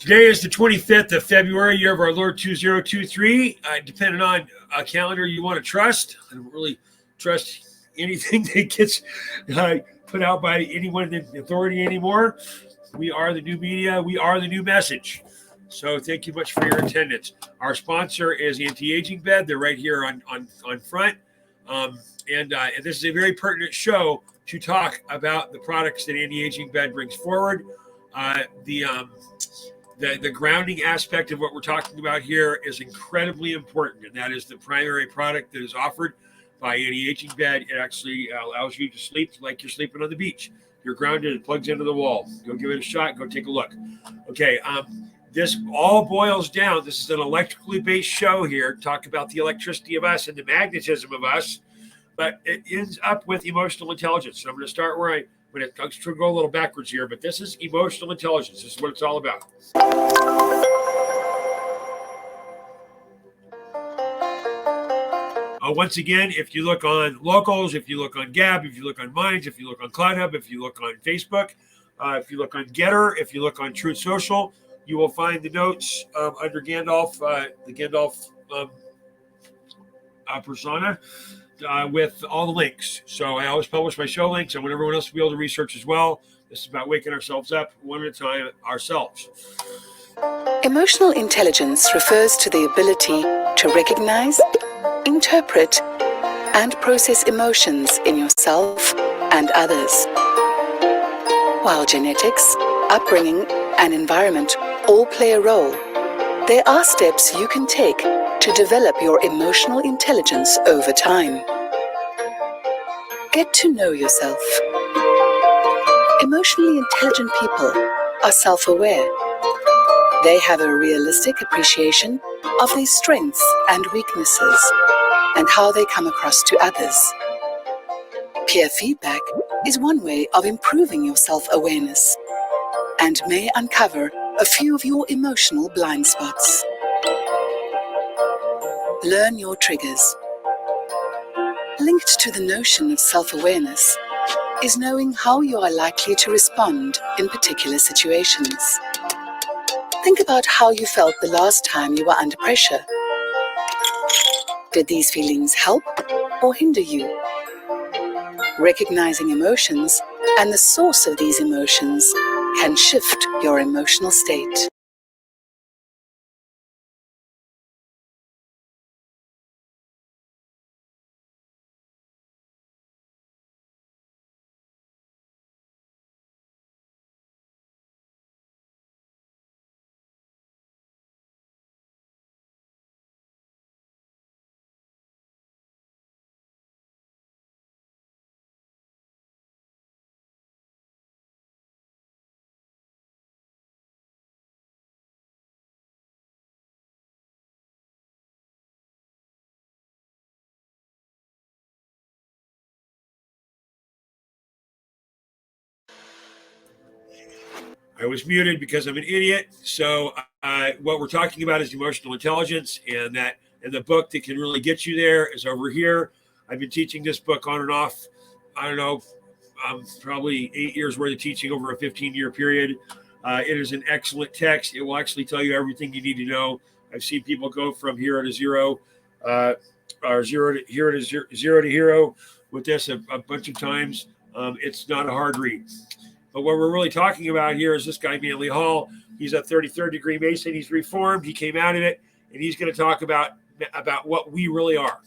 Today is the 25th of February, year of our Lord 2023. Depending on a calendar you want to trust, I don't really trust anything that gets put out by anyone in authority anymore. We are the new media. We are the new message. So thank you much for your attendance. Our sponsor is Anti-Aging Bed. They're right here on front. And this is a very pertinent show to talk about the products that Anti-Aging Bed brings forward. The grounding aspect of what we're talking about here is incredibly important, and that is the primary product that is offered by Anti-Aging Bed. It actually allows you to sleep like you're sleeping on the beach. You're grounded, it plugs into the wall. Go give it a shot, go take a look. Okay, this all boils down, this is an electrically based show here, talk about the electricity of us and the magnetism of us, but it ends up with emotional intelligence. So I'm going to start where I'm going to go a little backwards here, but this is emotional intelligence. This is what it's all about. Once again, if you look on Locals, if you look on Gab, if you look on Minds, if you look on CloudHub, if you look on Facebook, if you look on Getter, if you look on Truth Social, you will find the notes under Gandalf, the Gandalf persona. With all the links. So I always publish my show links. I want everyone else to be able to research as well. This is about waking ourselves up one at a time ourselves. Emotional intelligence refers to the ability to recognize, interpret, and process emotions in yourself and others. While genetics, upbringing, and environment all play a role, there are steps you can take to develop your emotional intelligence over time. Get to know yourself. Emotionally intelligent people are self-aware. They have a realistic appreciation of their strengths and weaknesses and how they come across to others. Peer feedback is one way of improving your self-awareness and may uncover a few of your emotional blind spots. Learn your triggers. Linked to the notion of self-awareness is knowing how you are likely to respond in particular situations. Think about how you felt the last time you were under pressure. Did these feelings help or hinder you? Recognizing emotions and the source of these emotions can shift your emotional state. I was muted because I'm an idiot. So what we're talking about is emotional intelligence, and the book that can really get you there is over here. I've been teaching this book on and off, I don't know, probably 8 years worth of teaching over a 15-year period. It is an excellent text. It will actually tell you everything you need to know. I've seen people go from hero to zero, or zero to hero with this a bunch of times. It's not a hard read. But what we're really talking about here is this guy, Manly Hall. He's a 33rd degree Mason. He's reformed. He came out of it, and he's going to talk about what we really are.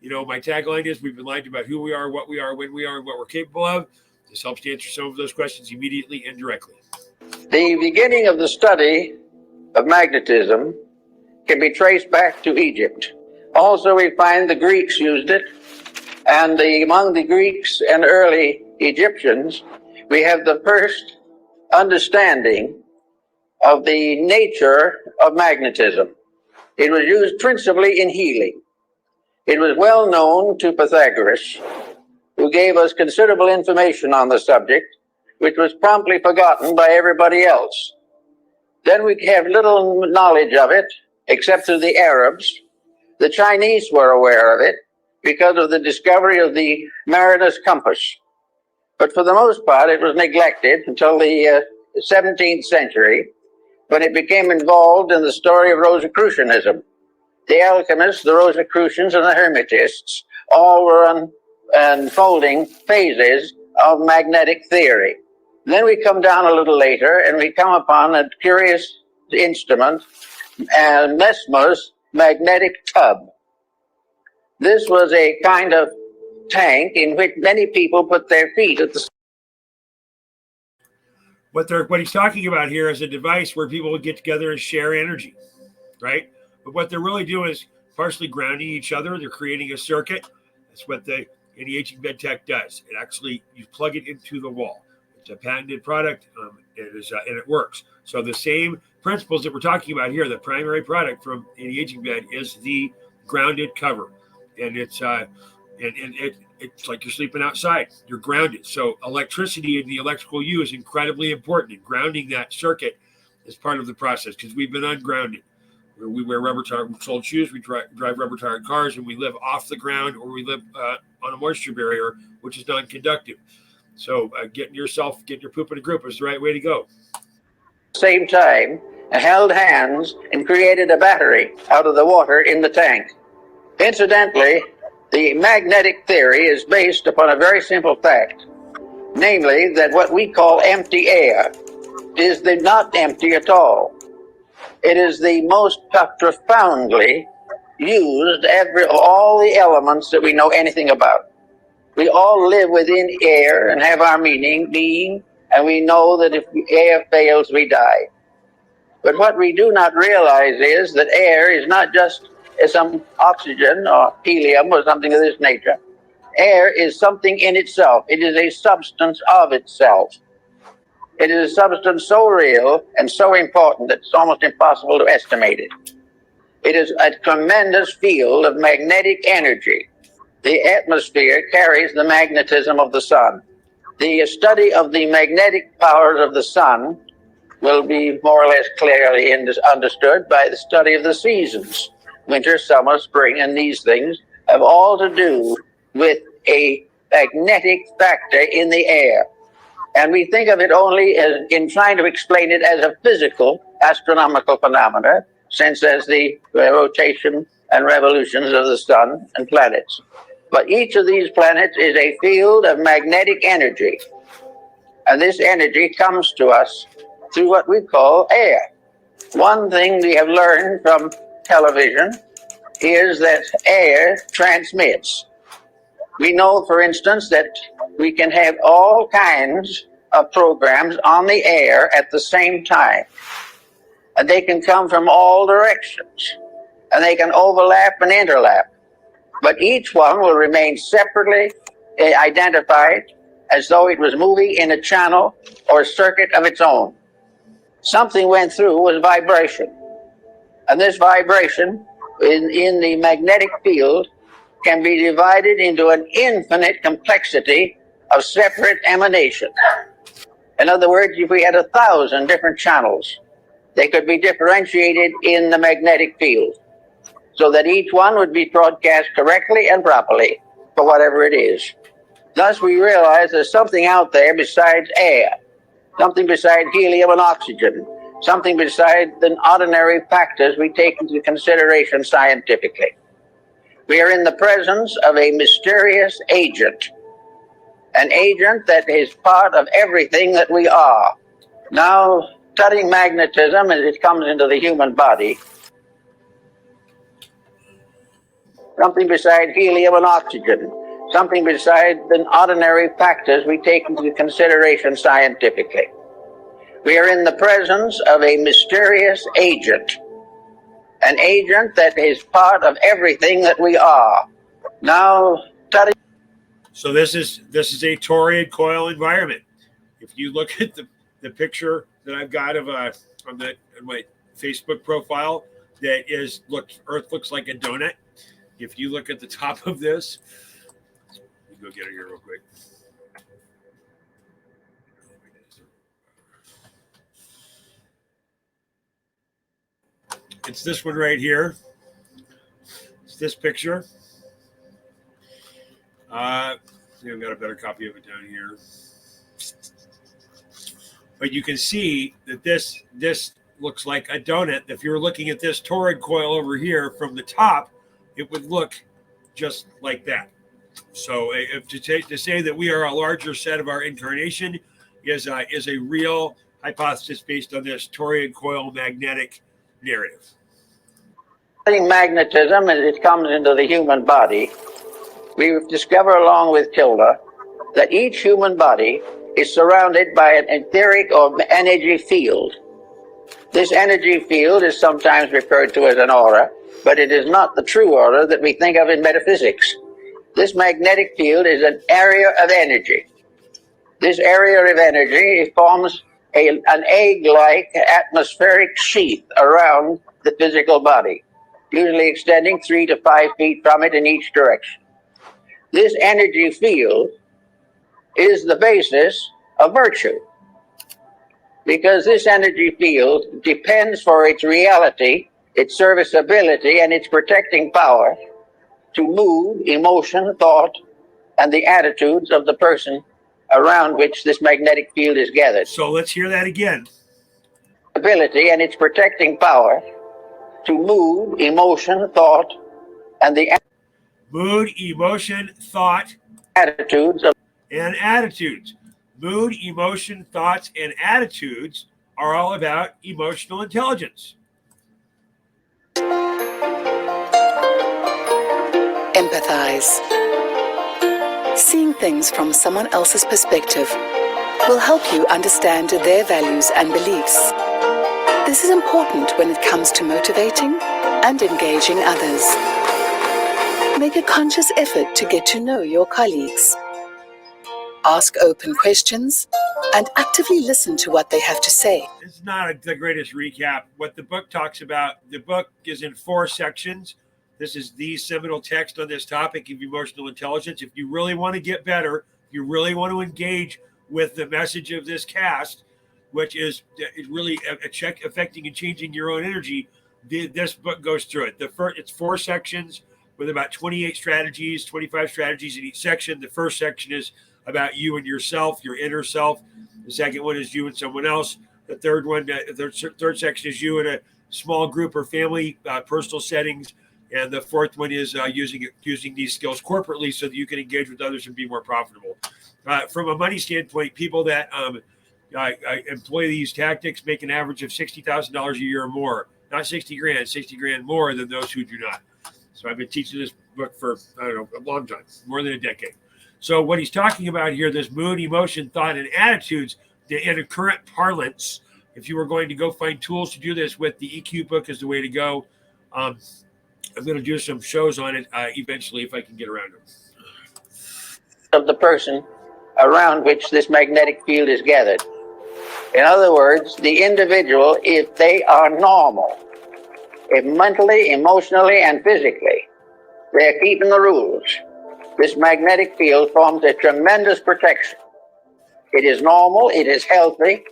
You know, my tagline is, we've been lied about who we are, what we are, when we are, and what we're capable of. This helps to answer some of those questions immediately and directly. The beginning of the study of magnetism can be traced back to Egypt. Also, we find the Greeks used it, and among the Greeks and early Egyptians, we have the first understanding of the nature of magnetism. It was used principally in healing. It was well known to Pythagoras, who gave us considerable information on the subject, which was promptly forgotten by everybody else. Then we have little knowledge of it, except through the Arabs. The Chinese were aware of it because of the discovery of the mariner's compass. But for the most part, it was neglected until the 17th century, when it became involved in the story of Rosicrucianism. The alchemists, the Rosicrucians, and the Hermetists all were unfolding phases of magnetic theory. Then we come down a little later and we come upon a curious instrument, Mesmer's magnetic tub. This was a kind of tank in which many people put their feet at the. What he's talking about here is a device where people would get together and share energy, right? But what they're really doing is partially grounding each other. They're creating a circuit. That's what the anti-aging bed tech does. It actually, you plug it into the wall. It's a patented product, and it works. So the same principles that we're talking about here, the primary product from anti-aging bed is the grounded cover, and it's like you're sleeping outside. You're grounded. So electricity in the electrical U is incredibly important, and grounding that circuit is part of the process because we've been ungrounded. We wear rubber-soled shoes, we drive rubber-tired cars, and we live off the ground, or we live on a moisture barrier, which is non-conductive. So getting your poop in a group is the right way to go. Same time, held hands and created a battery out of the water in the tank. Incidentally, the magnetic theory is based upon a very simple fact, namely that what we call empty air is not empty at all. It is the most profoundly used all the elements that we know anything about. We all live within air and have our being, and we know that if air fails, we die. But what we do not realize is that air is not just some oxygen or helium or something of this nature. Air is something in itself. It is a substance of itself. It is a substance so real and so important that it's almost impossible to estimate it. It is a tremendous field of magnetic energy. The atmosphere carries the magnetism of the sun. The study of the magnetic powers of the sun will be more or less clearly understood by the study of the seasons. Winter, summer, spring, and these things have all to do with a magnetic factor in the air. And we think of it only as in trying to explain it as a physical astronomical phenomena, since as the rotation and revolutions of the sun and planets. But each of these planets is a field of magnetic energy. And this energy comes to us through what we call air. One thing we have learned from television is that air transmits. We know, for instance, that we can have all kinds of programs on the air at the same time. And they can come from all directions. And they can overlap and interlap. But each one will remain separately identified as though it was moving in a channel or circuit of its own. Something went through was vibration. And this vibration in the magnetic field can be divided into an infinite complexity of separate emanations. In other words, if we had 1,000 different channels, they could be differentiated in the magnetic field so that each one would be broadcast correctly and properly for whatever it is. Thus, we realize there's something out there besides air, something besides helium and oxygen, something besides the ordinary factors we take into consideration scientifically. We are in the presence of a mysterious agent, an agent that is part of everything that we are. Now, studying magnetism as it comes into the human body, something besides helium and oxygen, something besides the ordinary factors we take into consideration scientifically. We are in the presence of a mysterious agent, an agent that is part of everything that we are. Now, study. So this is a toriad coil environment. If you look at the picture that I've got of on my Facebook profile, Earth looks like a donut. If you look at the top of this, let me go get it here real quick. It's this one right here. It's this picture. I've got a better copy of it down here. But you can see that this looks like a donut. If you're looking at this toroid coil over here from the top, it would look just like that. So to say that we are a larger set of our incarnation is a real hypothesis based on this toroid coil magnetic narrative. Magnetism, as it comes into the human body, we've discovered along with Kilner that each human body is surrounded by an etheric or energy field. This energy field is sometimes referred to as an aura, but it is not the true aura that we think of in metaphysics. This magnetic field is an area of energy. This area of energy forms an egg-like atmospheric sheath around the physical body, usually extending 3 to 5 feet from it in each direction. This energy field is the basis of virtue, because this energy field depends for its reality, its serviceability, and its protecting power to mood, emotion, thought, and the attitudes of the person around which this magnetic field is gathered. So let's hear that again. Ability and its protecting power to mood, emotion, thought, and the mood, emotion, thought, attitudes of and attitudes. Mood, emotion, thoughts, and attitudes are all about emotional intelligence. Empathize. Seeing things from someone else's perspective will help you understand their values and beliefs. This is important when it comes to motivating and engaging others. Make a conscious effort to get to know your colleagues. Ask open questions and actively listen to what they have to say. It's not the greatest recap. What the book talks about, the book is in 4 sections. This is the seminal text on this topic of emotional intelligence. If you really want to get better, if you really want to engage with the message of this cast, which is really affecting and changing your own energy, this book goes through it. It's 4 sections with about 28 strategies, 25 strategies in each section. The first section is about you and yourself, your inner self. The second one is you and someone else. The third one, the third section is you in a small group or family, personal settings. And the fourth one is using these skills corporately so that you can engage with others and be more profitable. From a money standpoint, people that employ these tactics make an average of $60,000 a year or more. Not 60 grand, 60 grand more than those who do not. So I've been teaching this book for, a long time, more than a decade. So what he's talking about here, this mood, emotion, thought, and attitudes, in a current parlance, if you were going to go find tools to do this with, the EQ book is the way to go. I'm going to do some shows on it eventually if I can get around it. Of the person around which this magnetic field is gathered. In other words, the individual, if they are normal, if mentally, emotionally, and physically, they're keeping the rules, this magnetic field forms a tremendous protection. It is normal, it is healthy,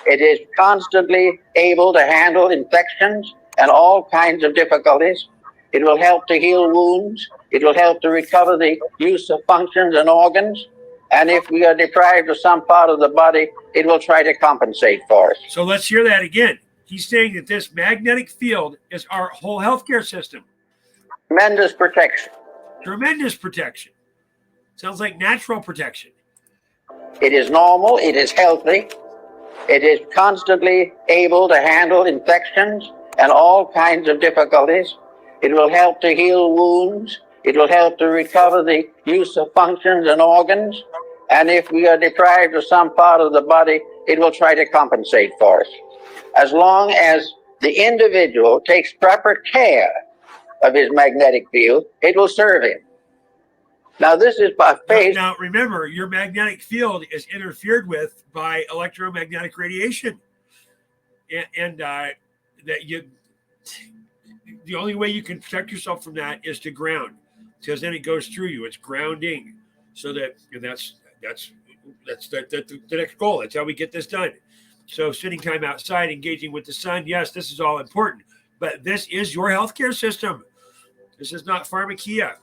it is constantly able to handle infections and all kinds of difficulties. It will help to heal wounds. It will help to recover the use of functions and organs. And if we are deprived of some part of the body, it will try to compensate for it. So let's hear that again. He's saying that this magnetic field is our whole healthcare system. Tremendous protection. Tremendous protection. Sounds like natural protection. It is normal. It is healthy. It is constantly able to handle infections and all kinds of difficulties. It will help to heal wounds. It will help to recover the use of functions and organs. And if we are deprived of some part of the body, it will try to compensate for it. As long as the individual takes proper care of his magnetic field, it will serve him. Now, this is by faith. Now, remember, your magnetic field is interfered with by electromagnetic radiation. And that the only way you can protect yourself from that is to ground, because then it goes through you. It's grounding. So that's the next goal. That's how we get this done. So spending time outside, engaging with the sun, yes, this is all important. But this is your healthcare system. This is not pharmakia.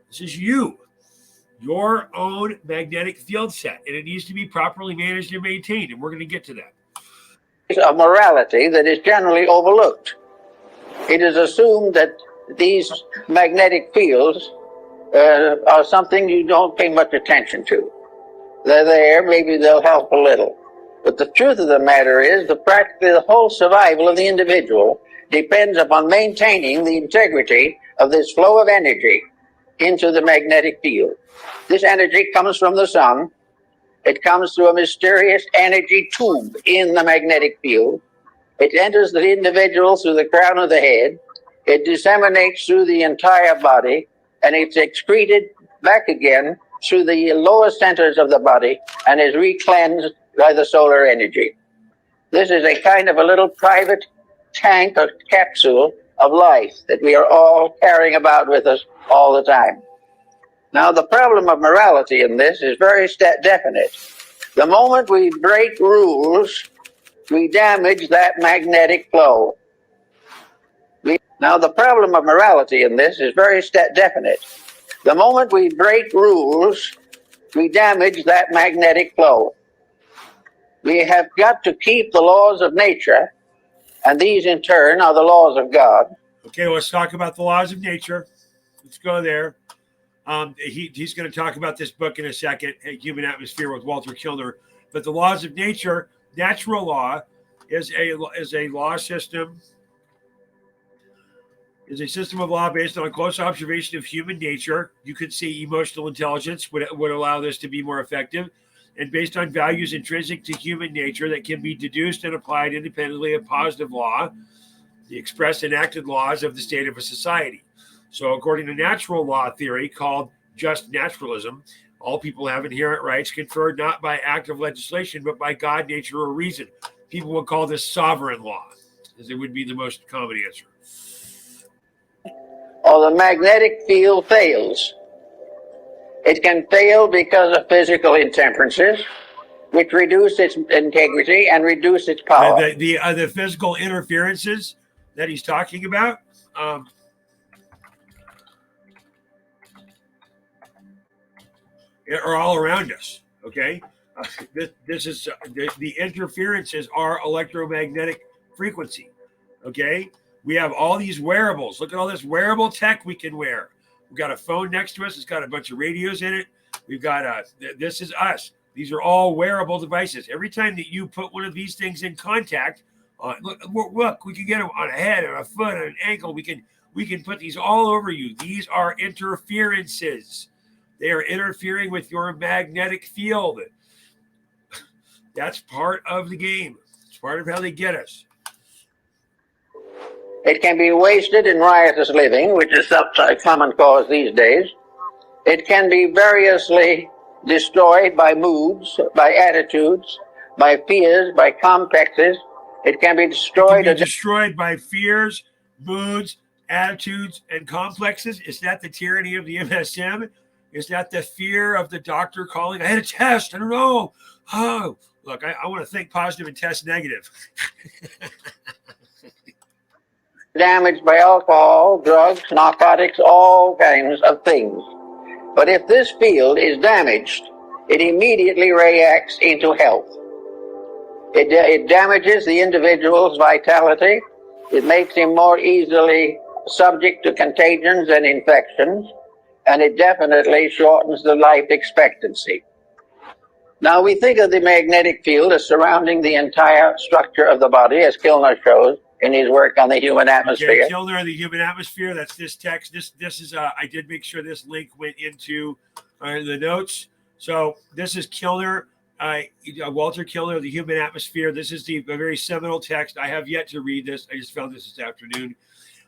This is you, your own magnetic field set, and it needs to be properly managed and maintained. And we're going to get to that. of morality that is generally overlooked. It is assumed that these magnetic fields are something you don't pay much attention to. They're there, maybe they'll help a little. But the truth of the matter is that practically the whole survival of the individual depends upon maintaining the integrity of this flow of energy into the magnetic field. This energy comes from the sun. It comes through a mysterious energy tube in the magnetic field. It enters the individual through the crown of the head. It disseminates through the entire body, and it's excreted back again through the lower centers of the body and is recleansed by the solar energy. This is a kind of a little private tank or capsule of life that we are all carrying about with us all the time. Now, the problem of morality in this is very definite. The moment we break rules, we damage that magnetic flow. Now, the problem of morality in this is very definite. The moment we break rules, we damage that magnetic flow. We have got to keep the laws of nature, and these in turn are the laws of God. Okay, let's talk about the laws of nature. Let's go there. He's going to talk about this book in a second, Human Atmosphere with Walter Kilner. But the laws of nature, natural law, is a law system, is a system of law based on a close observation of human nature. You could see emotional intelligence would allow this to be more effective, and based on values intrinsic to human nature that can be deduced and applied independently of positive law, the expressed and enacted laws of the state of a society. So according to natural law theory called just naturalism, all people have inherent rights conferred not by act of legislation, but by God, nature, or reason. People would call this sovereign law, as it would be the most common answer. Or the magnetic field fails. It can fail because of physical intemperances, which reduce its integrity and reduce its power. The physical interferences that he's talking about, are all around us. Okay, this is the interferences are electromagnetic frequency. Okay, we have all these wearables. Look at all this wearable tech we can wear. We've got a phone next to us. It's got a bunch of radios in it. We've got this is us. These are all wearable devices. Every time that you put one of these things in contact, look, we can get them on a head, on a foot, on an ankle. We can put these all over you. These are interferences. They are interfering with your magnetic field. That's part of the game. It's part of how they get us. It can be wasted in riotous living, which is a common cause these days. It can be variously destroyed by moods, by attitudes, by fears, by complexes. It can be destroyed. Destroyed by fears, moods, attitudes, and complexes. Is that the tyranny of the MSM? Is that the fear of the doctor calling? I had a test. I don't know. Oh, look, I want to think positive and test negative. Damaged by alcohol, drugs, narcotics, all kinds of things. But if this field is damaged, it immediately reacts into health. It damages the individual's vitality. It makes him more easily subject to contagions and infections, and it definitely shortens the life expectancy. Now, we think of the magnetic field as surrounding the entire structure of the body, as Kilner shows in his work on the human atmosphere. Okay, Kilner, the human atmosphere, that's this text. This is, I did make sure this link went into the notes. So this is Kilner, Walter Kilner, the human atmosphere. This is a very seminal text. I have yet to read this. I just found this afternoon.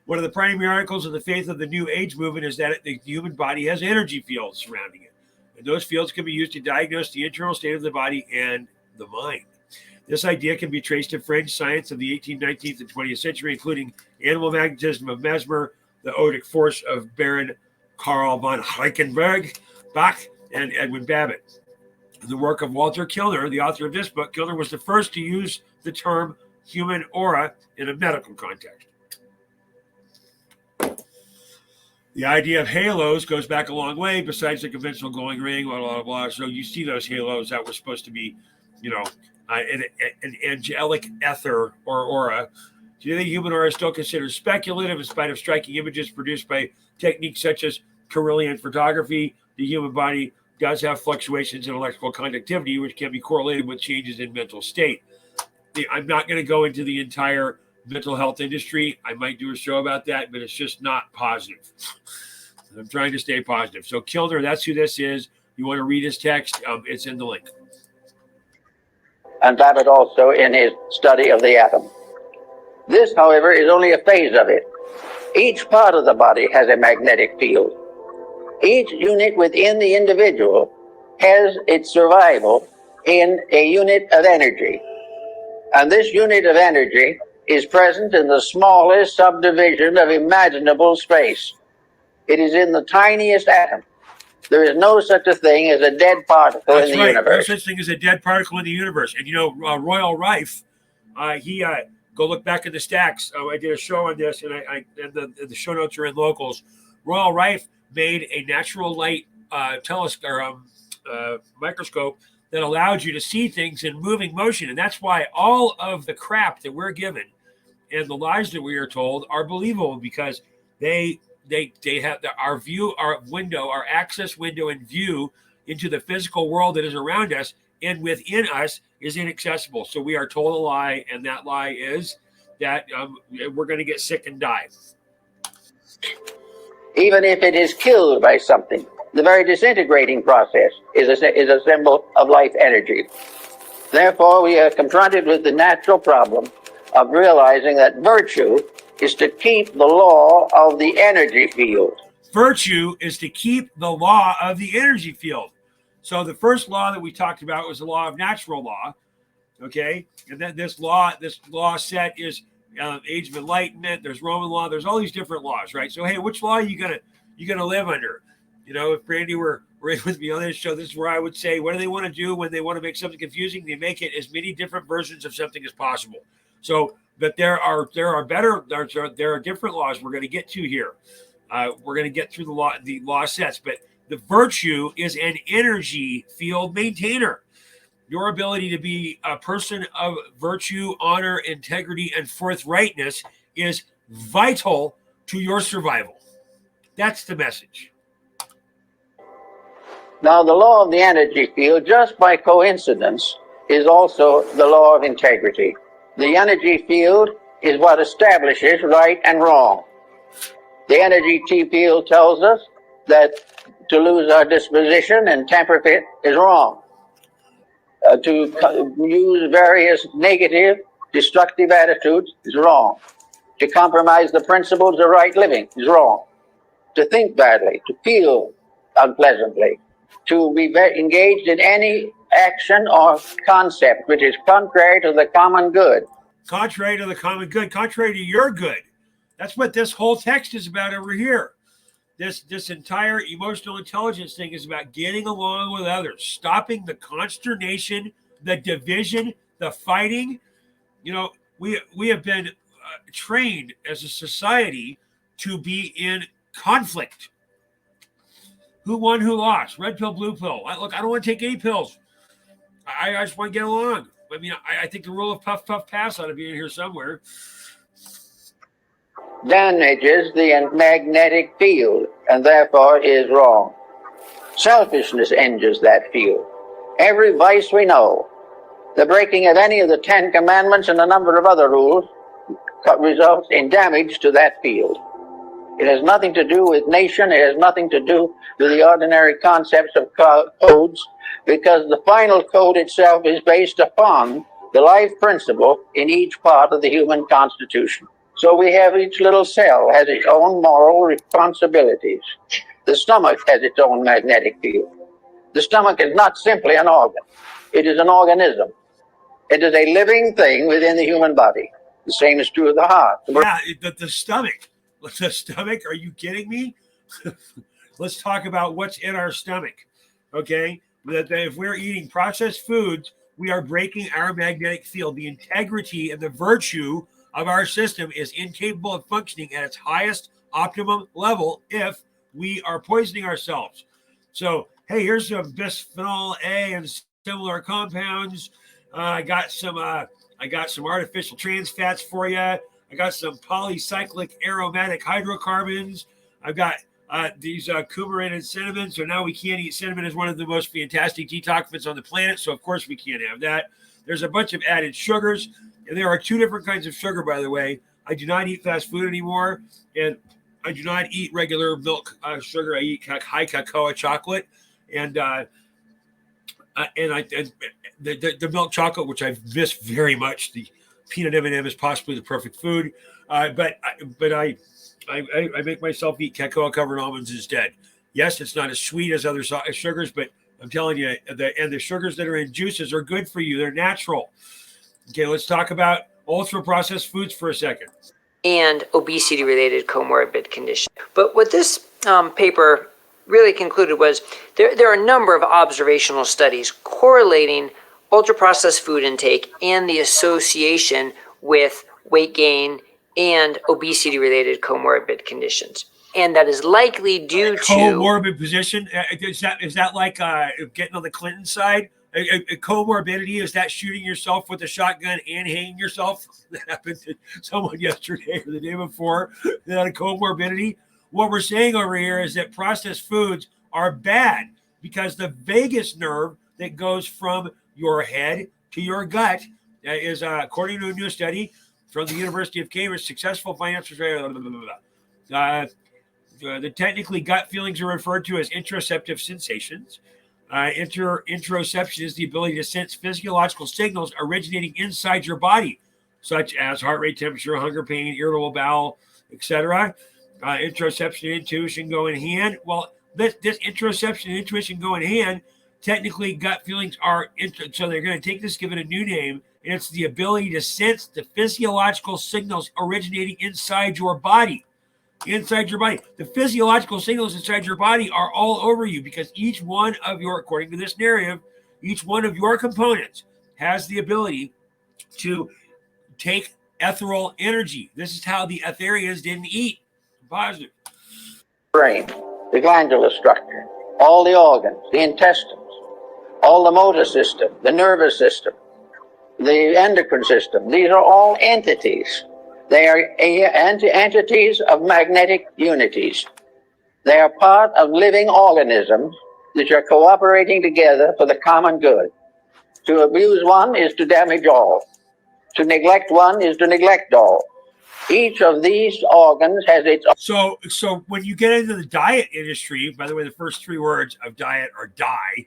One of the primary articles of the faith of the New Age movement is that the human body has energy fields surrounding it. And those fields can be used to diagnose the internal state of the body and the mind. This idea can be traced to fringe science of the 18th, 19th, and 20th century, including animal magnetism of Mesmer, the odic force of Baron Karl von Reichenberg, Bach, and Edwin Babbitt. In the work of Walter Kilner, the author of this book, Kilner was the first to use the term human aura in a medical context. The idea of halos goes back a long way, besides the conventional glowing ring, blah, blah, blah. So you see those halos that were supposed to be, an angelic ether or aura. Today, the human aura is still considered speculative in spite of striking images produced by techniques such as Kirlian photography. The human body does have fluctuations in electrical conductivity, which can be correlated with changes in mental state. I'm not going to go into the entire mental health industry. I might do a show about that, but it's just not positive. I'm trying to stay positive. So Kilner, that's who this is. You want to read his text? It's in the link. And that is also in his study of the atom. This, however, is only a phase of it. Each part of the body has a magnetic field. Each unit within the individual has its survival in a unit of energy. And this unit of energy is present in the smallest subdivision of imaginable space. It is in the tiniest atom. There is no such a thing as a dead particle in the universe. No such thing as a dead particle in the universe. And Royal Rife, he go look back in the stacks. I did a show on this, and the show notes are in locals. Royal Rife made a natural light microscope that allowed you to see things in moving motion, and that's why all of the crap that we're given and the lies that we are told are believable, because they have our window, our access window and view into the physical world that is around us and within us is inaccessible. So we are told a lie, and that lie is that we're going to get sick and die. Even if it is killed by something, the very disintegrating process is a symbol of life energy. Therefore, we are confronted with the natural problem of realizing that virtue is to keep the law of the energy field. Virtue is to keep the law of the energy field. So the first law that we talked about was the law of natural law, okay? And then this law set is Age of Enlightenment. There's Roman law. There's all these different laws, right? So hey, which law are you gonna live under? If Brandy were with me on this show, this is where I would say, what do they want to do when they want to make something confusing? They make it as many different versions of something as possible. So, but there are different laws we're going to get to here. We're going to get through the law sets, but the virtue is an energy field maintainer. Your ability to be a person of virtue, honor, integrity, and forthrightness is vital to your survival. That's the message. Now, the law of the energy field, just by coincidence, is also the law of integrity. The energy field is what establishes right and wrong. The energy field tells us that to lose our disposition and temper fit is wrong. To use various negative, destructive attitudes is wrong. To compromise the principles of right living is wrong. To think badly, to feel unpleasantly, to be engaged in any action or concept which is contrary to the common good. Contrary to the common good, contrary to your good. That's what this whole text is about over here. This entire emotional intelligence thing is about getting along with others, stopping the consternation, the division, the fighting. We have been trained as a society to be in conflict. Who won, who lost? Red pill, blue pill. Look, I don't want to take any pills. I just want to get along. I mean, I think the rule of puff, puff, pass ought to be in here somewhere. Damages the magnetic field and therefore is wrong. Selfishness injures that field. Every vice we know, the breaking of any of the 10 commandments and a number of other rules results in damage to that field. It has nothing to do with nation. It has nothing to do with the ordinary concepts of codes, because the final code itself is based upon the life principle in each part of the human constitution. So we have each little cell has its own moral responsibilities. The stomach has its own magnetic field. The stomach is not simply an organ. It is an organism. It is a living thing within the human body. The same is true of the heart. Yeah, the stomach. The stomach? Are you kidding me? Let's talk about what's in our stomach, okay? That if we're eating processed foods, we are breaking our magnetic field. The integrity and the virtue of our system is incapable of functioning at its highest optimum level if we are poisoning ourselves. So, hey, here's some bisphenol A and similar compounds. I got some artificial trans fats for you. I got some polycyclic aromatic hydrocarbons. I've got these coumarin and cinnamon. So now we can't eat cinnamon as one of the most fantastic detoxifants on the planet. So of course we can't have that. There's a bunch of added sugars, and there are 2 different kinds of sugar, by the way. I do not eat fast food anymore, and I do not eat regular milk sugar. I eat high cocoa chocolate, and the milk chocolate, which I've missed very much. The peanut M&M is possibly the perfect food, but I make myself eat cocoa covered almonds instead. Yes, it's not as sweet as other sugars, but I'm telling you, the sugars that are in juices are good for you. They're natural. Okay, let's talk about ultra processed foods for a second. And obesity-related comorbid conditions. But what this paper really concluded was there are a number of observational studies correlating ultra-processed food intake and the association with weight gain and obesity-related comorbid conditions. And that is likely due to comorbid position. Is that like getting on the Clinton side? A comorbidity, is that shooting yourself with a shotgun and hanging yourself? That happened to someone yesterday or the day before. That a comorbidity. What we're saying over here is that processed foods are bad because the vagus nerve that goes from your head to your gut is, according to a new study from the University of Cambridge, successful financiers. The technically gut feelings are referred to as interoceptive sensations. Interoception is the ability to sense physiological signals originating inside your body, such as heart rate, temperature, hunger, pain, irritable bowel, etc. Interoception and intuition go in hand. Well, this interoception and intuition go in hand. Technically, gut feelings are, so they're going to take this, give it a new name, and it's the ability to sense the physiological signals originating inside your body. Inside your body. The physiological signals inside your body are all over you because each one of your, according to this narrative, each one of your components has the ability to take ethereal energy. This is how the Etherians didn't eat. Positive. Brain, the glandular structure, all the organs, the intestines, all the motor system, the nervous system, the endocrine system. These are all entities. They are entities of magnetic unities. They are part of living organisms which are cooperating together for the common good. To abuse one is to damage all. To neglect one is to neglect all. Each of these organs has its own. So when you get into the diet industry, by the way, the first 3 words of diet are die.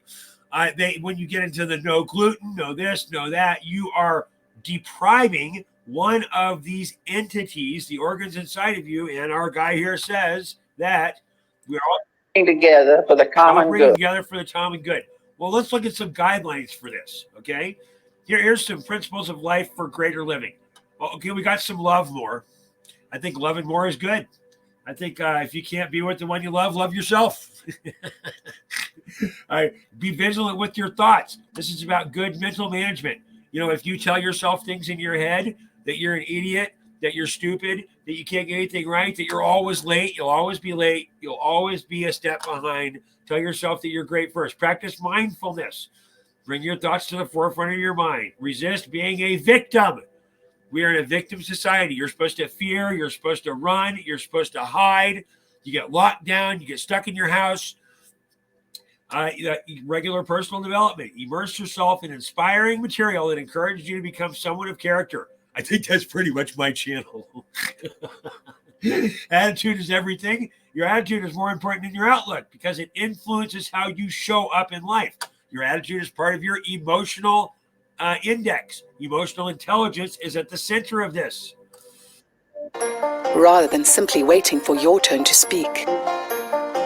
When you get into the no gluten, no this, no that, you are depriving one of these entities, the organs inside of you, and our guy here says that we're all together for the common good. Together for the common good. Well, let's look at some guidelines for this, okay? Here's some principles of life for greater living. Well, okay, we got some love more. I think loving more is good. I think if you can't be with the one you love yourself. Be vigilant with your thoughts. This is about good mental management. You know, if you tell yourself things in your head, that you're an idiot, that you're stupid, that you can't get anything right, that you're always late, you'll always be late, you'll always be a step behind. Tell yourself that you're great first. Practice mindfulness. Bring your thoughts to the forefront of your mind. Resist being a victim. We are in a victim society. You're supposed to fear, you're supposed to run, you're supposed to hide. You get locked down, you get stuck in your house. Regular personal development. Immerse yourself in inspiring material that encourages you to become someone of character. I think that's pretty much my channel. Attitude is everything. Your attitude is more important than your outlook because it influences how you show up in life. Your attitude is part of your emotional index. Emotional intelligence is at the center of this. Rather than simply waiting for your turn to speak,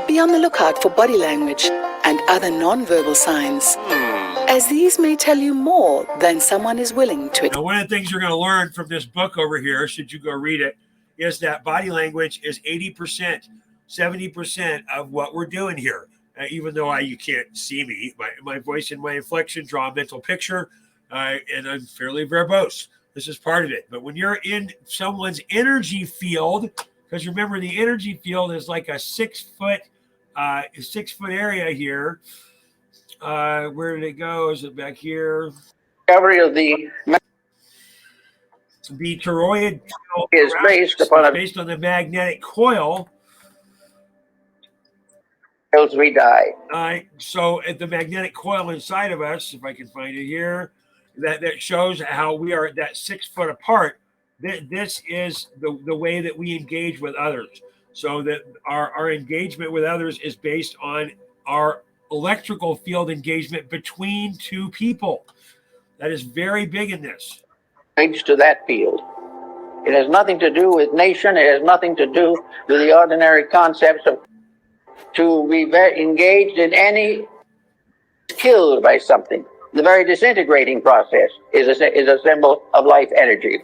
be on the lookout for body language and other non-verbal signs, as these may tell you more than someone is willing to. Now, one of the things you're going to learn from this book over here, should you go read it, is that body language is 80%, 70% of what we're doing here. Even though you can't see me, my voice and my inflection draw a mental picture, and I'm fairly verbose. This is part of it. But when you're in someone's energy field, because remember the energy field is like a 6 foot area here. Where did it go? Is it back here? discovery of the toroid is based upon a based on the magnetic coil. else we die. So at the magnetic coil inside of us, if I can find it here, that shows how we are at that 6 foot apart. This is the way that we engage with others. So that our engagement with others is based on our electrical field engagement between two people. That is very big in this. To that field. It has nothing to do with nation. It has nothing to do with the ordinary concepts of to be engaged in any killed by something. The very disintegrating process is a symbol of life energy.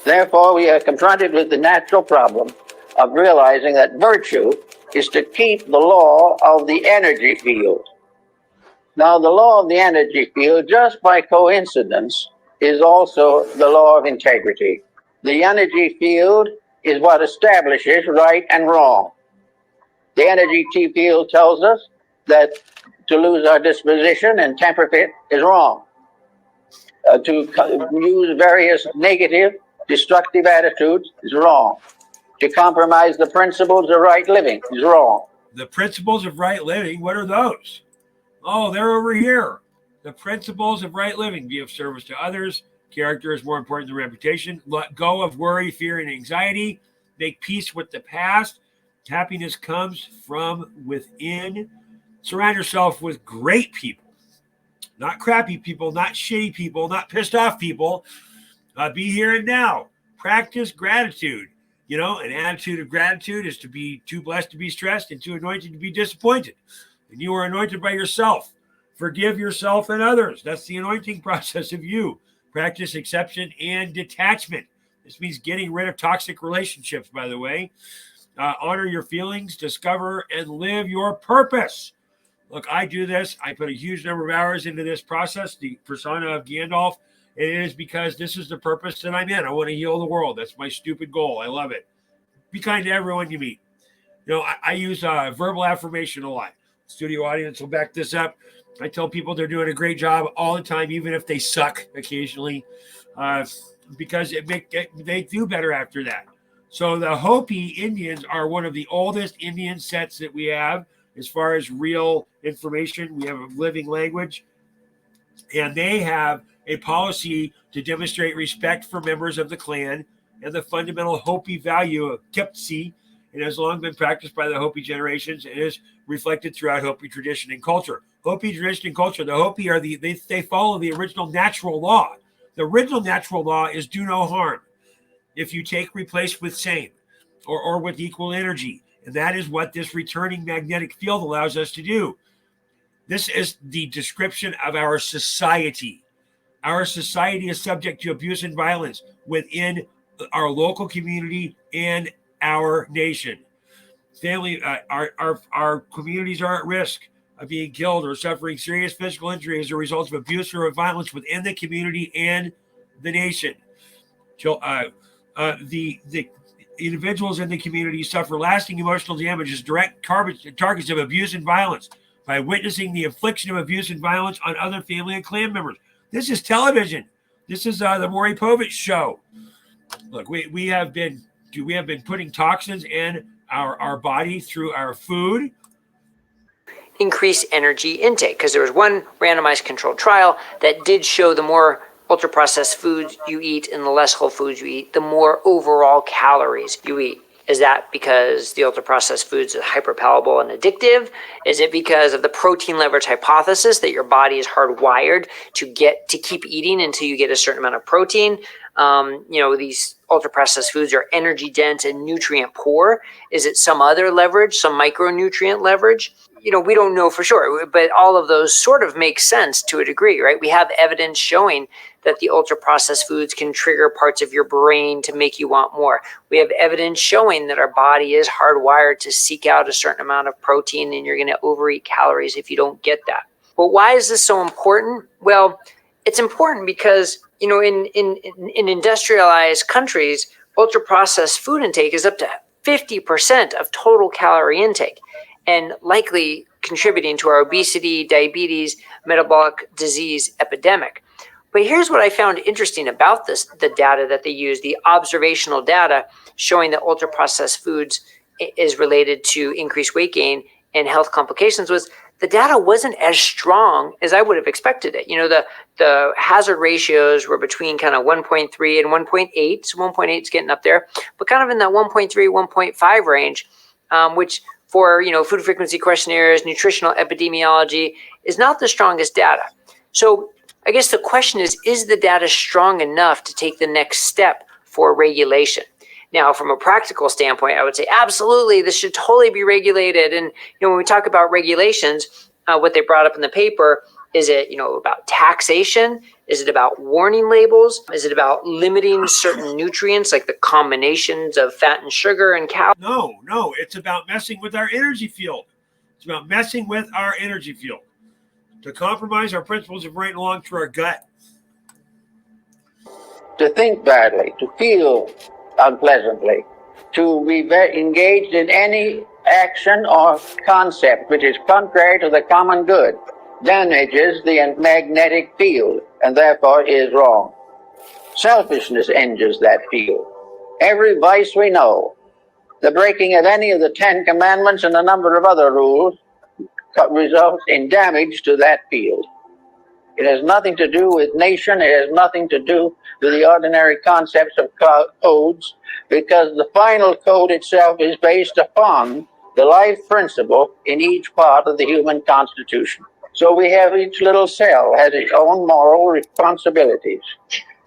Therefore, we are confronted with the natural problem of realizing that virtue is to keep the law of the energy field. Now, the law of the energy field, just by coincidence, is also the law of integrity. The energy field is what establishes right and wrong. The energy field tells us that to lose our disposition and temper fit is wrong. To use various negative, destructive attitudes is wrong. To compromise the principles of right living is wrong. The principles of right living, what are those? Oh, they're over here. The principles of right living: be of service to others. Character is more important than reputation. Let go of worry, fear, and anxiety. Make peace with the past. Happiness comes from within. Surround yourself with great people, not crappy people, not shitty people, not pissed off people. Be here and now. Practice gratitude. You know, an attitude of gratitude is to be too blessed to be stressed and too anointed to be disappointed. And you are anointed by yourself. Forgive yourself and others. That's the anointing process of you. Practice acceptance and detachment. This means getting rid of toxic relationships, by the way. Honor your feelings, discover and live your purpose. Look, I do this. I put a huge number of hours into this process, the persona of Gandalf. It is because this is the purpose that I'm in. I want to heal the world. That's my stupid goal. I love it. Be kind to everyone you meet. You know, I use verbal affirmation a lot. Studio audience will back this up. I tell people they're doing a great job all the time, even if they suck occasionally, because they do better after that. So the Hopi Indians are one of the oldest Indian sets that we have as far as real information. We have a living language, and they have a policy to demonstrate respect for members of the clan and the fundamental Hopi value of Kipsi. It has long been practiced by the Hopi generations and is reflected throughout Hopi tradition and culture. Hopi tradition and culture, the Hopi are they follow the original natural law. The original natural law is do no harm. If you take, replace with same or with equal energy. And that is what this returning magnetic field allows us to do. This is the description of our society. Our society is subject to abuse and violence within our local community and our nation. Family, our communities are at risk of being killed or suffering serious physical injury as a result of abuse or violence within the community and the nation. The individuals in the community suffer lasting emotional damage as direct targets of abuse and violence by witnessing the infliction of abuse and violence on other family and clan members. This is television. This is the Maury Povich show. Look, we have been putting toxins in our body through our food. Increase energy intake, because there was one randomized controlled trial that did show the more ultra-processed foods you eat and the less whole foods you eat, the more overall calories you eat. Is that because the ultra-processed foods are hyperpalatable and addictive? Is it because of the protein leverage hypothesis that your body is hardwired to keep eating until you get a certain amount of protein? These ultra-processed foods are energy dense and nutrient poor. Is it some other leverage, some micronutrient leverage? We don't know for sure, but all of those sort of make sense to a degree, right? We have evidence showing that the ultra-processed foods can trigger parts of your brain to make you want more. We have evidence showing that our body is hardwired to seek out a certain amount of protein, and you're going to overeat calories if you don't get that. But why is this so important? Well, it's important because, in industrialized countries, ultra-processed food intake is up to 50% of total calorie intake, and likely contributing to our obesity, diabetes, metabolic disease epidemic. But here's what I found interesting about this, the data that they use, the observational data showing that ultra-processed foods is related to increased weight gain and health complications, was the data wasn't as strong as I would have expected it. The hazard ratios were between kind of 1.3 and 1.8. So 1.8 is getting up there, but kind of in that 1.3, 1.5 range, which for, food frequency questionnaires, nutritional epidemiology is not the strongest data. So I guess the question is the data strong enough to take the next step for regulation? Now, from a practical standpoint, I would say absolutely, this should totally be regulated. And when we talk about regulations, what they brought up in the paper, is it about taxation? Is it about warning labels? Is it about limiting certain nutrients like the combinations of fat and sugar and calories? No, it's about messing with our energy field. It's about messing with our energy field to compromise our principles of right and wrong through our gut. To think badly, to feel unpleasantly, to be engaged in any action or concept which is contrary to the common good, damages the magnetic field and therefore is wrong. Selfishness injures that field. Every vice we know, the breaking of any of the 10 commandments and a number of other rules, results in damage to that field. It has nothing to do with nation. It has nothing to do with the ordinary concepts of codes, because the final code itself is based upon the life principle in each part of the human constitution. So we have each little cell has its own moral responsibilities.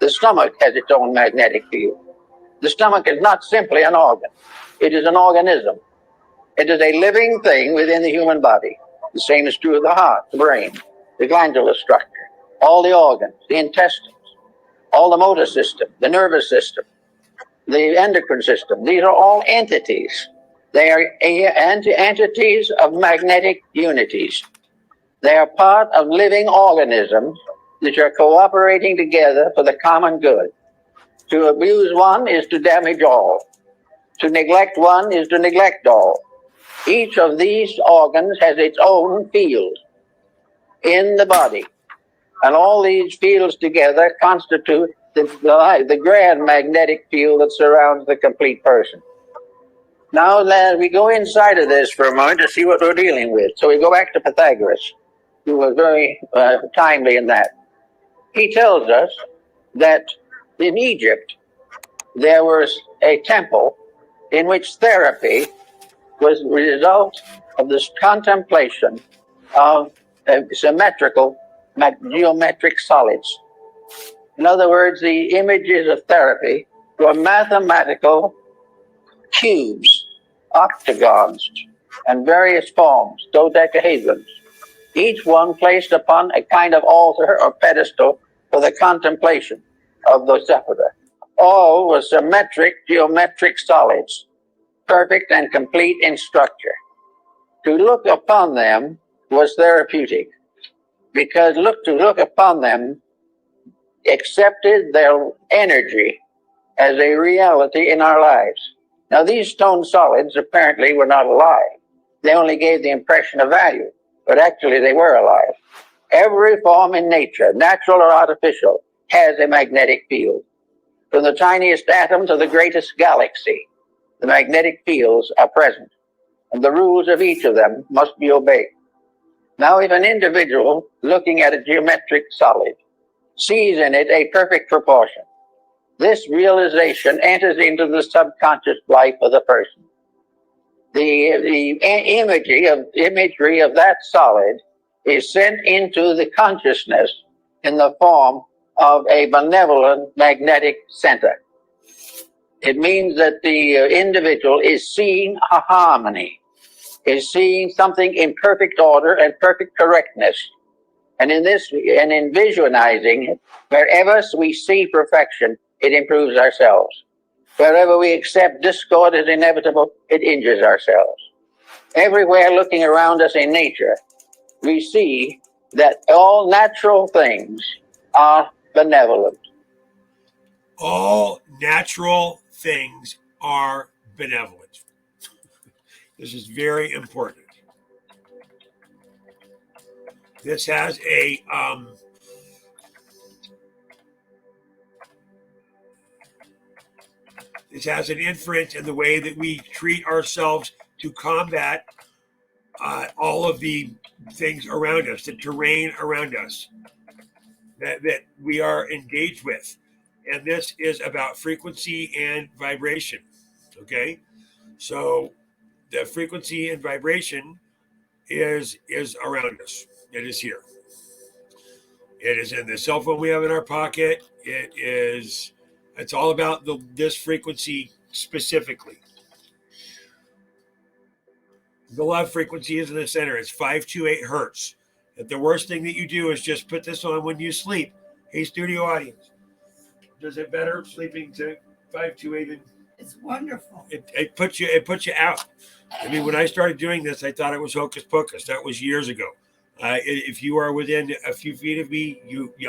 The stomach has its own magnetic field. The stomach is not simply an organ. It is an organism. It is a living thing within the human body. The same is true of the heart, the brain, the glandular structure, all the organs, the intestines, all the motor system, the nervous system, the endocrine system. These are all entities. They are entities of magnetic unities. They are part of living organisms which are cooperating together for the common good. To abuse one is to damage all. To neglect one is to neglect all. Each of these organs has its own field in the body. And all these fields together constitute the grand magnetic field that surrounds the complete person. Now, we go inside of this for a moment to see what we're dealing with. So we go back to Pythagoras, who was very timely in that. He tells us that in Egypt, there was a temple in which therapy was the result of this contemplation of symmetrical geometric solids. In other words, the images of therapy were mathematical cubes, octagons, and various forms, dodecahedrons, each one placed upon a kind of altar or pedestal for the contemplation of the sepulchre. All were symmetric geometric solids, perfect and complete in structure. To look upon them was therapeutic, because to look upon them accepted their energy as a reality in our lives. Now, these stone solids apparently were not alive. They only gave the impression of value, but actually they were alive. Every form in nature, natural or artificial, has a magnetic field. From the tiniest atom to the greatest galaxy, the magnetic fields are present, and the rules of each of them must be obeyed. Now, if an individual looking at a geometric solid sees in it a perfect proportion, this realization enters into the subconscious life of the person. The imagery of that solid is sent into the consciousness in the form of a benevolent magnetic center. It means that the individual is seeing a harmony, is seeing something in perfect order and perfect correctness. And in visualizing it, wherever we see perfection, it improves ourselves. Wherever we accept discord as inevitable, it injures ourselves. Everywhere looking around us in nature, we see that all natural things are benevolent. All natural things are benevolent. This is very important. This has a This has an inference in the way that we treat ourselves to combat all of the things around us, the terrain around us that we are engaged with. And this is about frequency and vibration. Okay? So the frequency and vibration is around us. It is here. It is in the cell phone we have in our pocket. It's all about this frequency specifically. The love frequency is in the center. It's 528 hertz. If the worst thing that you do is just put this on when you sleep. Hey, studio audience, does it better sleeping to 528? It's wonderful. It puts you out. I mean, when I started doing this, I thought it was hocus pocus. That was years ago. If you are within a few feet of me,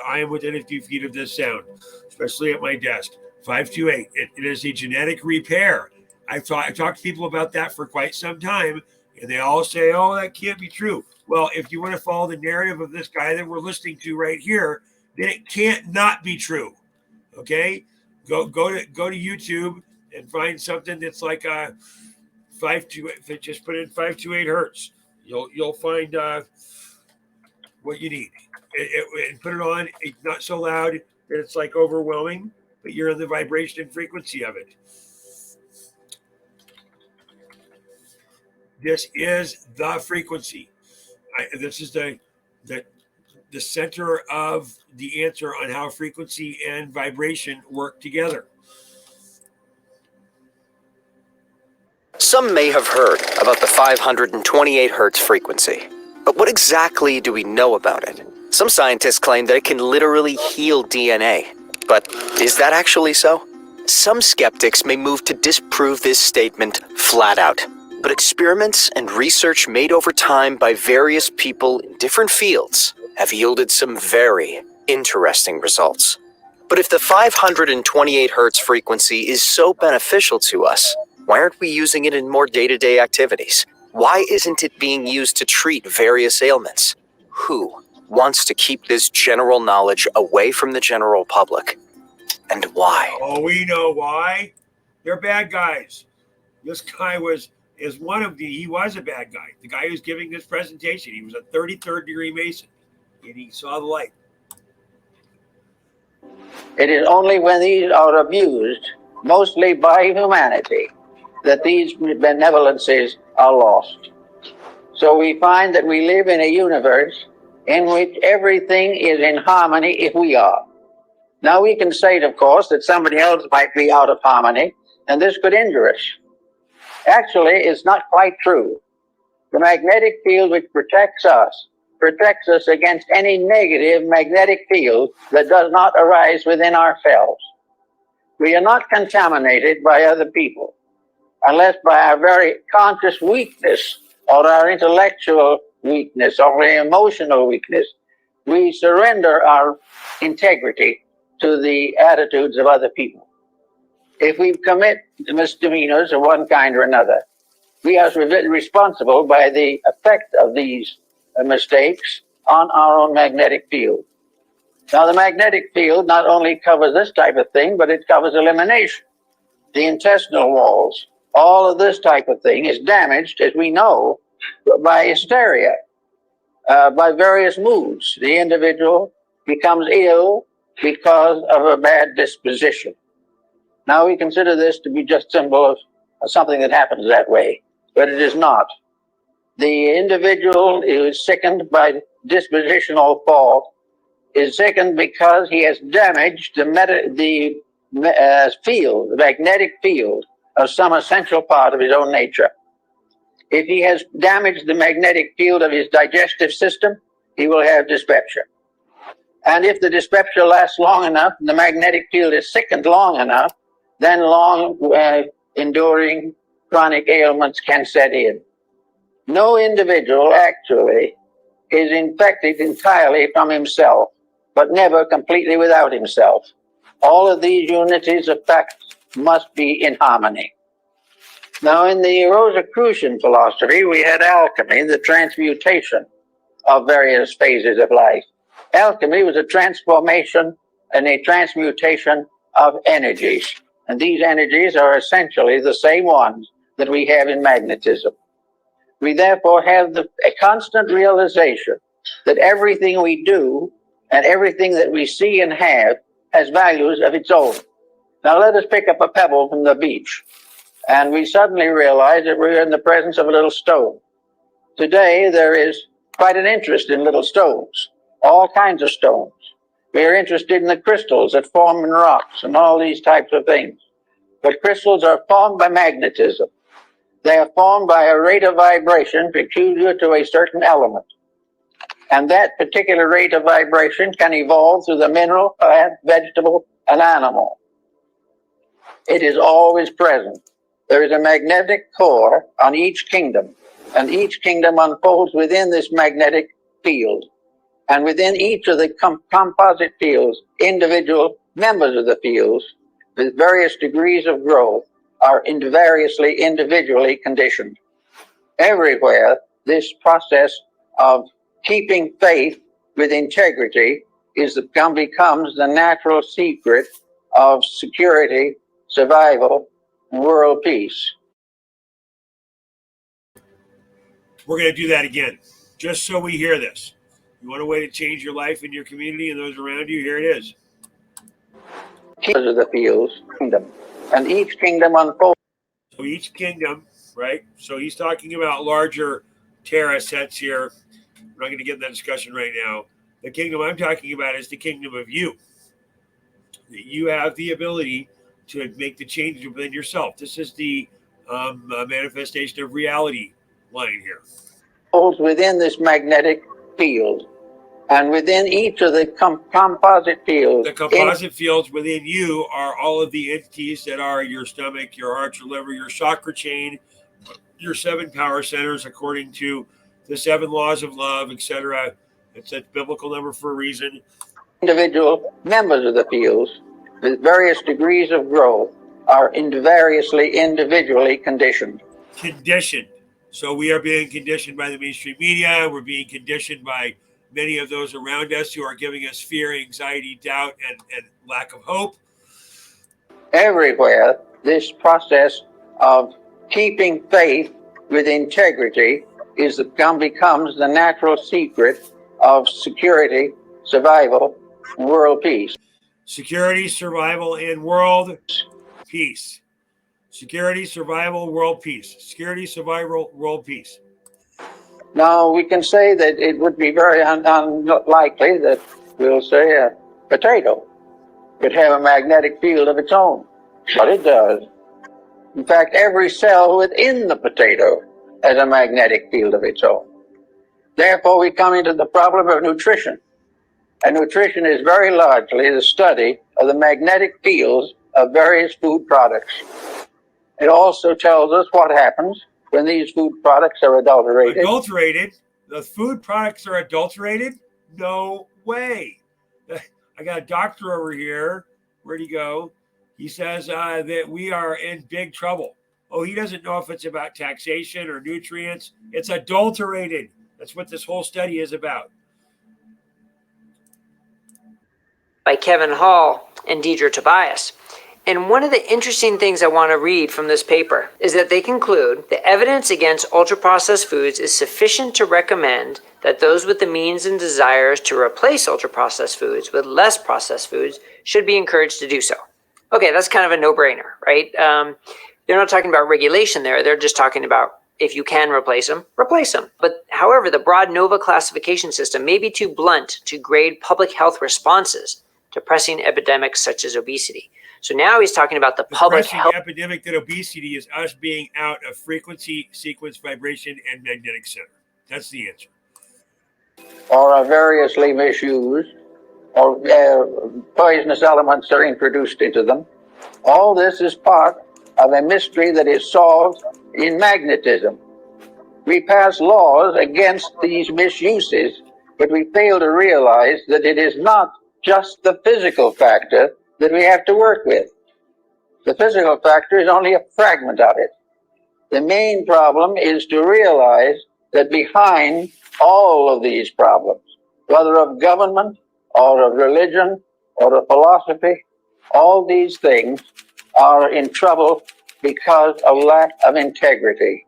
I am within a few feet of this sound, especially at my desk. 528. It is a genetic repair. I've talked to people about that for quite some time, and they all say, "Oh, that can't be true." Well, if you want to follow the narrative of this guy that we're listening to right here, then it can't not be true. Okay, go to YouTube and find something that's like a 528. Just put in 528 hertz. You'll find what you need. And put it on. It's not so loud that it's like overwhelming, but you're in the vibration and frequency of it. This is the frequency. This is the center of the answer on how frequency and vibration work together. Some may have heard about the 528 hertz frequency, but what exactly do we know about it? Some scientists claim that it can literally heal DNA, but is that actually so? Some skeptics may move to disprove this statement flat out, but experiments and research made over time by various people in different fields have yielded some very interesting results. But if the 528 hertz frequency is so beneficial to us, why aren't we using it in more day-to-day activities? Why isn't it being used to treat various ailments? Who wants to keep this general knowledge away from the general public? And why? Oh, we know why. They're bad guys. This guy was a bad guy. The guy who's giving this presentation, he was a 33rd degree Mason, and he saw the light. It is only when these are abused, mostly by humanity, that these benevolences are lost. So we find that we live in a universe in which everything is in harmony if we are. Now we can say, of course, that somebody else might be out of harmony, and this could injure us. Actually, it's not quite true. The magnetic field which protects us against any negative magnetic field that does not arise within ourselves. We are not contaminated by other people unless by our very conscious weakness or our intellectual weakness or our emotional weakness, we surrender our integrity to the attitudes of other people. If we commit misdemeanors of one kind or another, we are responsible by the effect of these mistakes on our own magnetic field. Now, the magnetic field not only covers this type of thing, but it covers elimination, the intestinal walls. All of this type of thing is damaged, as we know, by hysteria, by various moods. The individual becomes ill because of a bad disposition. Now, we consider this to be just symbol of something that happens that way, but it is not. The individual who is sickened by dispositional fault is sickened because he has damaged the magnetic field of some essential part of his own nature. If he has damaged the magnetic field of his digestive system, he will have dyspepsia. And if the dyspepsia lasts long enough, and the magnetic field is sickened long enough, then long enduring chronic ailments can set in. No individual actually is infected entirely from himself, but never completely without himself. All of these unities of fact must be in harmony. Now, in the Rosicrucian philosophy, we had alchemy, the transmutation of various phases of life. Alchemy was a transformation and a transmutation of energies. And these energies are essentially the same ones that we have in magnetism. We therefore have a constant realization that everything we do and everything that we see and have has values of its own. Now let us pick up a pebble from the beach, and we suddenly realize that we're in the presence of a little stone. Today there is quite an interest in little stones, all kinds of stones. We are interested in the crystals that form in rocks and all these types of things. But crystals are formed by magnetism. They are formed by a rate of vibration peculiar to a certain element. And that particular rate of vibration can evolve through the mineral, plant, vegetable, and animal. It is always present. There is a magnetic core on each kingdom, and each kingdom unfolds within this magnetic field. And within each of the composite fields, individual members of the fields with various degrees of growth are variously individually conditioned. Everywhere, this process of keeping faith with integrity becomes the natural secret of security, survival, and world peace. We're going to do that again, just so we hear this. You want a way to change your life and your community and those around you? Here it is. Of the fields, kingdom, and each kingdom unfolds. So each kingdom, right? So he's talking about larger Terra sets here. We're not going to get in that discussion right now. The kingdom I'm talking about is the kingdom of you. You have the ability to make the changes within yourself. This is the manifestation of reality line here. Within this magnetic field, and within each of the composite fields. The composite fields within you are all of the entities that are your stomach, your heart, your liver, your chakra chain, your 7 power centers according to the 7 laws of love, etc. It's a biblical number for a reason. Individual members of the fields with various degrees of growth are variously individually conditioned. Conditioned. So we are being conditioned by the mainstream media. We're being conditioned by many of those around us who are giving us fear, anxiety, doubt, and lack of hope. Everywhere, this process of keeping faith with integrity becomes the natural secret of security, survival, and world peace. Security, survival, and world peace. Security, survival, world peace. Security, survival, world peace. Now, we can say that it would be very unlikely that, we'll say, a potato could have a magnetic field of its own, but it does. In fact, every cell within the potato has a magnetic field of its own. Therefore, we come into the problem of nutrition. And nutrition is very largely the study of the magnetic fields of various food products. It also tells us what happens when these food products are adulterated. Adulterated? The food products are adulterated? No way. I got a doctor over here. Where'd he go? He says that we are in big trouble. Oh, he doesn't know if it's about taxation or nutrients. It's adulterated. That's what this whole study is about. By Kevin Hall and Deidre Tobias. And one of the interesting things I want to read from this paper is that they conclude the evidence against ultra-processed foods is sufficient to recommend that those with the means and desires to replace ultra-processed foods with less processed foods should be encouraged to do so. Okay, that's kind of a no-brainer, right? They're not talking about regulation there. They're just talking about if you can replace them, replace them. But however, the broad NOVA classification system may be too blunt to grade public health responses to pressing epidemics such as obesity. So now he's talking about the public health epidemic that obesity is us being out of frequency, sequence, vibration, and magnetic center. That's the answer. Or are variously misused, or poisonous elements are introduced into them. All this is part of a mystery that is solved in magnetism. We pass laws against these misuses, but we fail to realize that it is not just the physical factor that we have to work with. The physical factor is only a fragment of it. The main problem is to realize that behind all of these problems, whether of government or of religion or of philosophy, all these things are in trouble because of lack of integrity.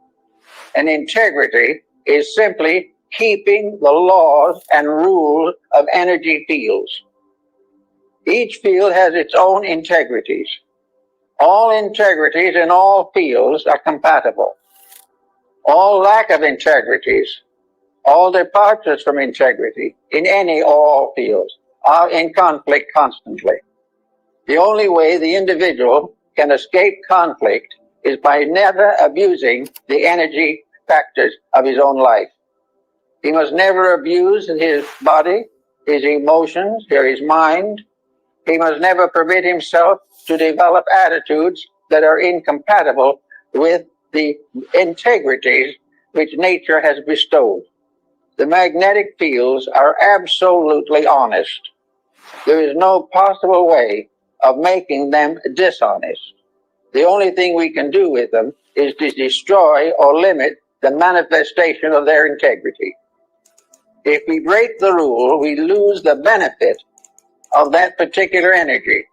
And integrity is simply keeping the laws and rules of energy fields. Each field has its own integrities. All integrities in all fields are compatible. All lack of integrities, all departures from integrity in any or all fields are in conflict constantly. The only way the individual can escape conflict is by never abusing the energy factors of his own life. He must never abuse his body, his emotions, or his mind. He must never permit himself to develop attitudes that are incompatible with the integrities which nature has bestowed. The magnetic fields are absolutely honest. There is no possible way of making them dishonest. The only thing we can do with them is to destroy or limit the manifestation of their integrity. If we break the rule, we lose the benefit of that particular energy.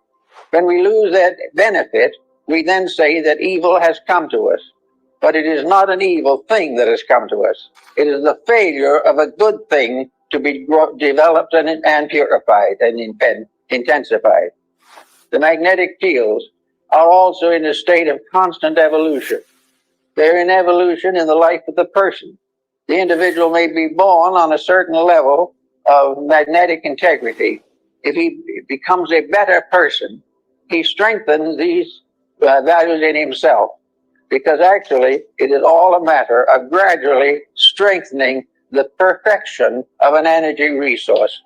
When we lose that benefit, we then say that evil has come to us. But it is not an evil thing that has come to us. It is the failure of a good thing to be developed and purified and intensified. The magnetic fields are also in a state of constant evolution. They're in evolution in the life of the person. The individual may be born on a certain level of magnetic integrity. If he becomes a better person, he strengthens these values in himself, because actually it is all a matter of gradually strengthening the perfection of an energy resource.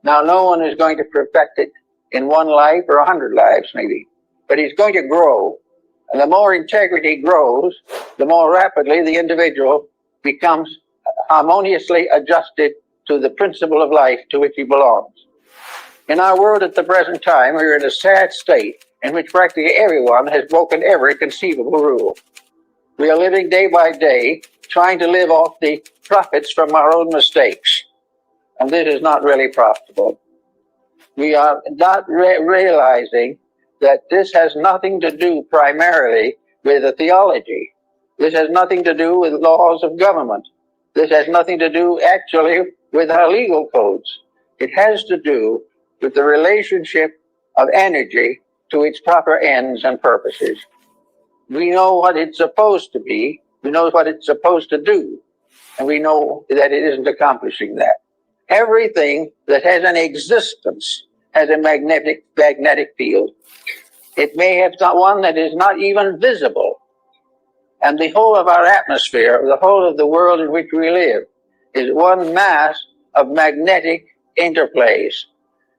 Now, no one is going to perfect it in one life or 100 lives, maybe, but he's going to grow. And the more integrity grows, the more rapidly the individual becomes harmoniously adjusted to the principle of life to which he belongs. In our world at the present time, we're in a sad state in which practically everyone has broken every conceivable rule. We are living day by day trying to live off the profits from our own mistakes. And this is not really profitable. We are not realizing that this has nothing to do primarily with the theology. This has nothing to do with laws of government. This has nothing to do actually with our legal codes. It has to do with the relationship of energy to its proper ends and purposes. We know what it's supposed to be. We know what it's supposed to do. And we know that it isn't accomplishing that. Everything that has an existence has a magnetic field. It may have one that is not even visible. And the whole of our atmosphere, the whole of the world in which we live, is one mass of magnetic interplays.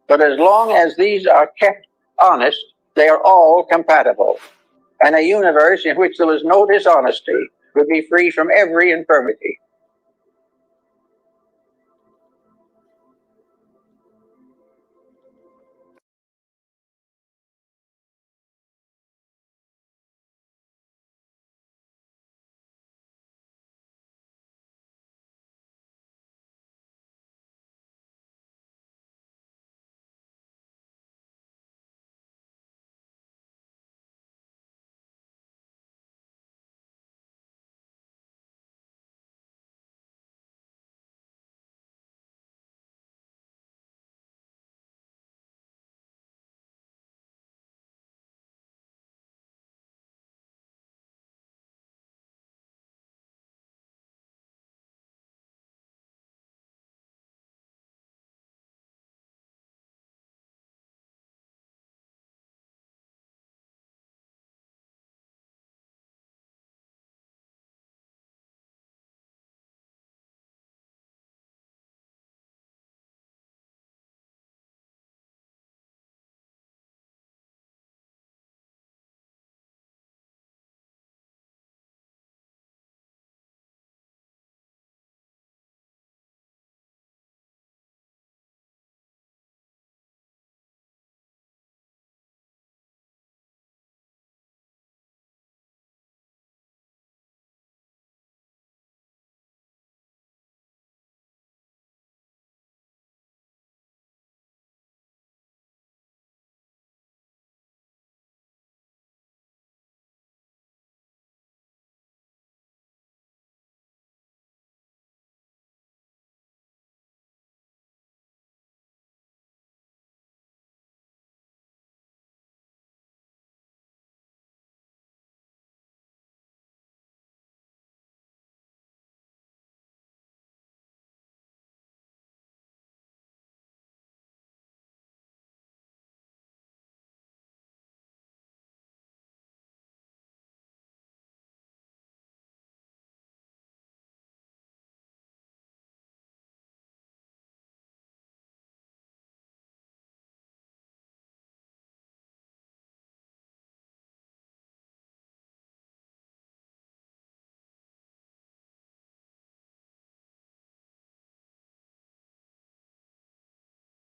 But as long as these are kept honest, they are all compatible. And a universe in which there was no dishonesty would be free from every infirmity.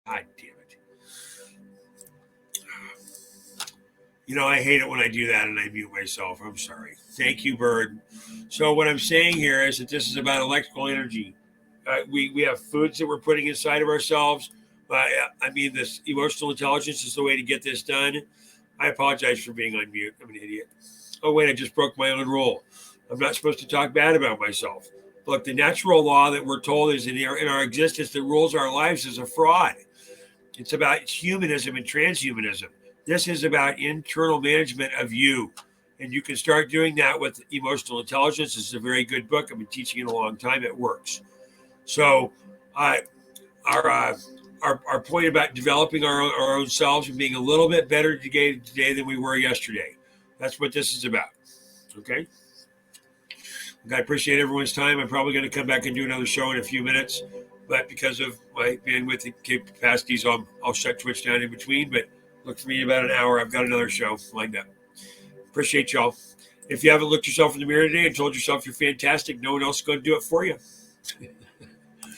God damn it. I hate it when I do that and I mute myself. I'm sorry. Thank you, Bird. So what I'm saying here is that this is about electrical energy. We have foods that we're putting inside of ourselves. This emotional intelligence is the way to get this done. I apologize for being on mute. I'm an idiot. Oh, wait, I just broke my own rule. I'm not supposed to talk bad about myself. Look, the natural law that we're told is in our existence that rules our lives is a fraud. It's about humanism and transhumanism. This is about internal management of you. And you can start doing that with emotional intelligence. It's a very good book. I've been teaching it a long time. It works. So our point about developing our own selves and being a little bit better today than we were yesterday. That's what this is about. Okay? I appreciate everyone's time. I'm probably going to come back and do another show in a few minutes. But because of my bandwidth capacities, I'll shut Twitch down in between. But look for me in about an hour. I've got another show lined up. Appreciate y'all. If you haven't looked yourself in the mirror today and told yourself you're fantastic, no one else is going to do it for you.